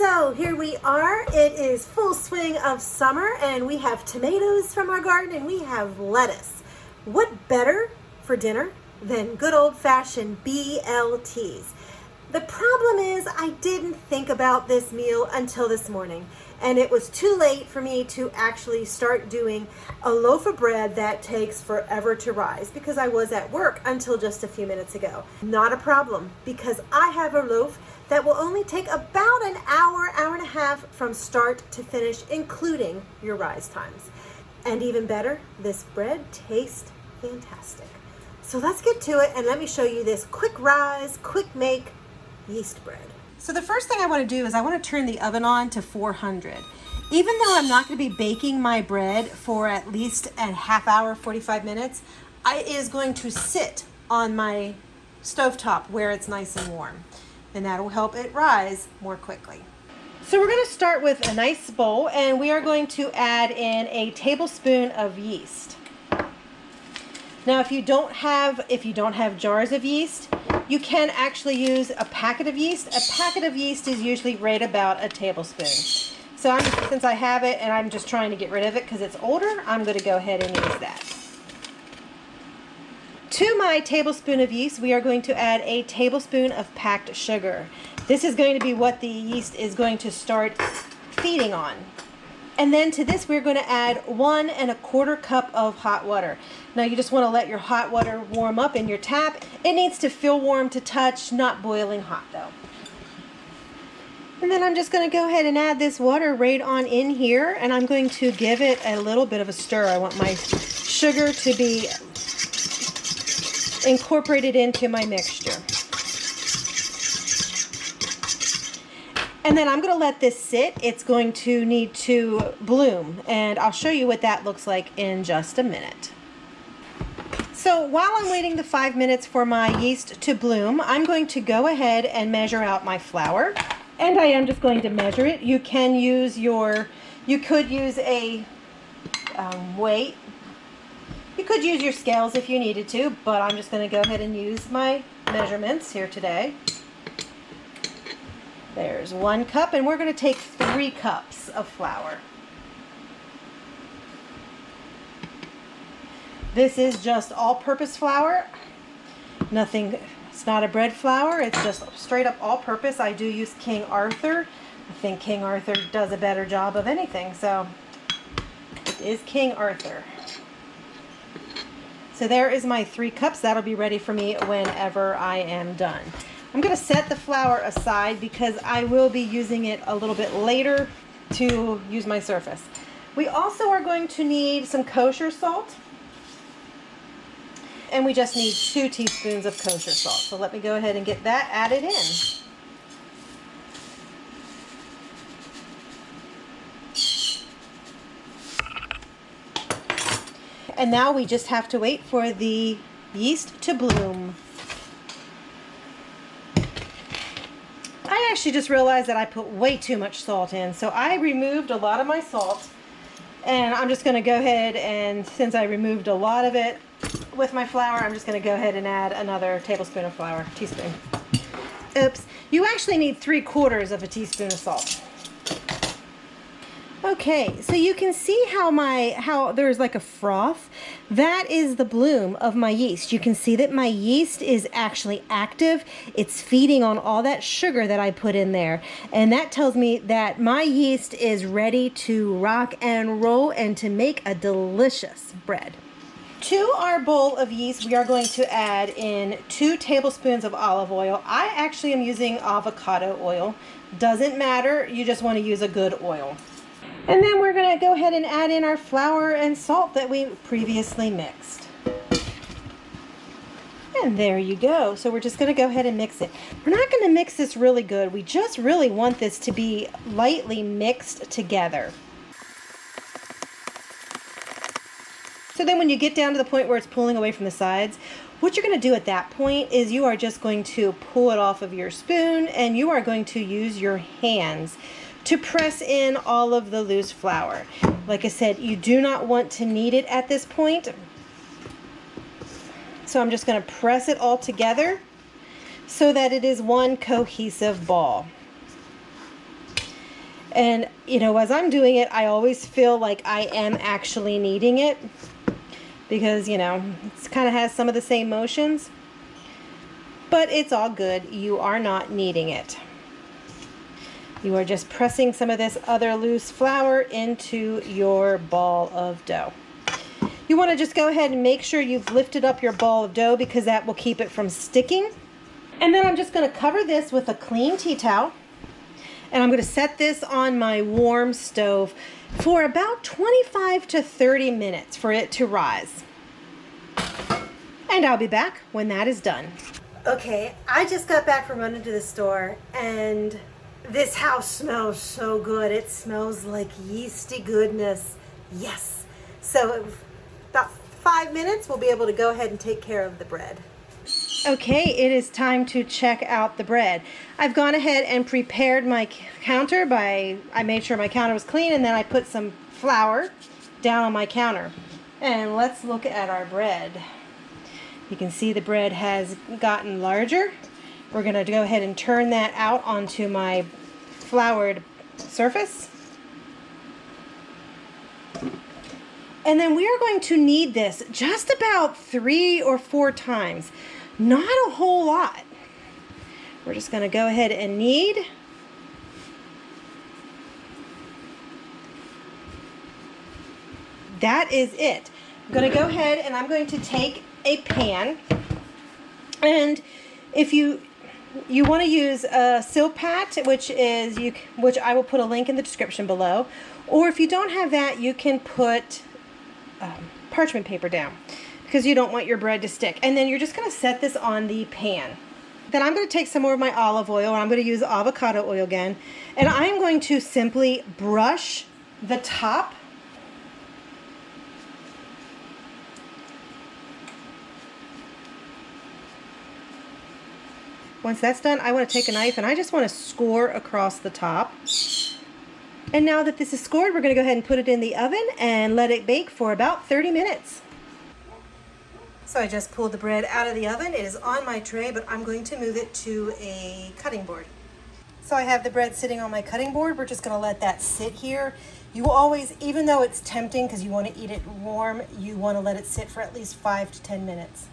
So here we are. It is full swing of summer and we have tomatoes from our garden and we have lettuce. What better for dinner than good old-fashioned BLTs? The problem is I didn't think about this meal until this morning, and it was too late for me to actually start doing a loaf of bread that takes forever to rise because I was at work until just a few minutes ago. Not a problem, because I have a loaf that will only take about an hour, hour and a half from start to finish, including your rise times. And even better, this bread tastes fantastic. So let's get to it and let me show you this quick rise, quick make yeast bread. So the first thing I want to do is I want to turn the oven on to 400. Even though I'm not going to be baking my bread for at least a half hour, 45 minutes, it is going to sit on my stovetop where it's nice and warm. And that will help it rise more quickly. So we're going to start with a nice bowl and we are going to add in a tablespoon of yeast. Now if you don't have jars of yeast, you can actually use a packet of yeast. A packet of yeast is usually right about a tablespoon. So since I have it and I'm just trying to get rid of it because it's older, I'm going to go ahead and use that. To my tablespoon of yeast, we are going to add a tablespoon of packed sugar. This is going to be what the yeast is going to start feeding on. And then to this, we're going to add 1 1/4 cup of hot water. Now you just want to let your hot water warm up in your tap. It needs to feel warm to touch, not boiling hot though. And then I'm just going to go ahead and add this water right on in here, and I'm going to give it a little bit of a stir. I want my sugar to be incorporated into my mixture. And then I'm going to let this sit. It's going to need to bloom, and I'll show you what that looks like in just a minute. So while I'm waiting the 5 minutes for my yeast to bloom, I'm going to go ahead and measure out my flour. And I am just going to measure it. You could use a weight. You could use your scales if you needed to, but I'm just going to go ahead and use my measurements here today. There's 1 cup, and we're going to take 3 cups of flour. This is just all-purpose flour. It's not a bread flour, it's just straight up all-purpose. I do use King Arthur. I think King Arthur does a better job of anything, so it is King Arthur. So there is my 3 cups. That'll be ready for me whenever I am done. I'm going to set the flour aside because I will be using it a little bit later to use my surface. We also are going to need some kosher salt. And we just need 2 teaspoons of kosher salt. So let me go ahead and get that added in. And now we just have to wait for the yeast to bloom. I actually just realized that I put way too much salt in, so I removed a lot of my salt, and I'm just going to go ahead and, since I removed a lot of it with my flour, I'm just going to go ahead and add another tablespoon of flour, teaspoon. Oops, you actually need 3/4 of a teaspoon of salt. Okay, so you can see how there's like a froth. That is the bloom of my yeast. You can see that my yeast is actually active. It's feeding on all that sugar that I put in there. And that tells me that my yeast is ready to rock and roll and to make a delicious bread. To our bowl of yeast, we are going to add in 2 tablespoons of olive oil. I actually am using avocado oil. Doesn't matter, you just want to use a good oil. And then we're going to go ahead and add in our flour and salt that we previously mixed. And there you go. So we're just going to go ahead and mix it. We're not going to mix this really good. We just really want this to be lightly mixed together. So then when you get down to the point where it's pulling away from the sides, what you're going to do at that point is you are just going to pull it off of your spoon and you are going to use your hands to press in all of the loose flour. Like I said, you do not want to knead it at this point. So I'm just going to press it all together so that it is one cohesive ball. And, you know, as I'm doing it, I always feel like I am actually kneading it because, you know, it kind of has some of the same motions. But it's all good. You are not kneading it. You are just pressing some of this other loose flour into your ball of dough. You want to just go ahead and make sure you've lifted up your ball of dough because that will keep it from sticking. And then I'm just going to cover this with a clean tea towel. And I'm going to set this on my warm stove for about 25 to 30 minutes for it to rise. And I'll be back when that is done. Okay, I just got back from running to the store and this house smells so good. It smells like yeasty goodness. Yes. So about 5 minutes, we'll be able to go ahead and take care of the bread. Okay, it is time to check out the bread. I've gone ahead and prepared my counter I made sure my counter was clean, and then I put some flour down on my counter. And let's look at our bread. You can see the bread has gotten larger. We're going to go ahead and turn that out onto my floured surface. And then we are going to knead this just about 3 or 4 times. Not a whole lot. We're just going to go ahead and knead. That is it. I'm going to go ahead and I'm going to take a pan. And if you want to use a Silpat, which I will put a link in the description below, or if you don't have that, you can put parchment paper down, because you don't want your bread to stick. And then you're just going to set this on the pan. Then I'm going to take some more of my olive oil, and I'm going to use avocado oil again, and I'm going to simply brush the top . Once that's done, I want to take a knife and I just want to score across the top. And now that this is scored, we're going to go ahead and put it in the oven and let it bake for about 30 minutes. So I just pulled the bread out of the oven. It is on my tray, but I'm going to move it to a cutting board. So I have the bread sitting on my cutting board. We're just going to let that sit here. You always, even though it's tempting because you want to eat it warm, you want to let it sit for at least 5 to 10 minutes.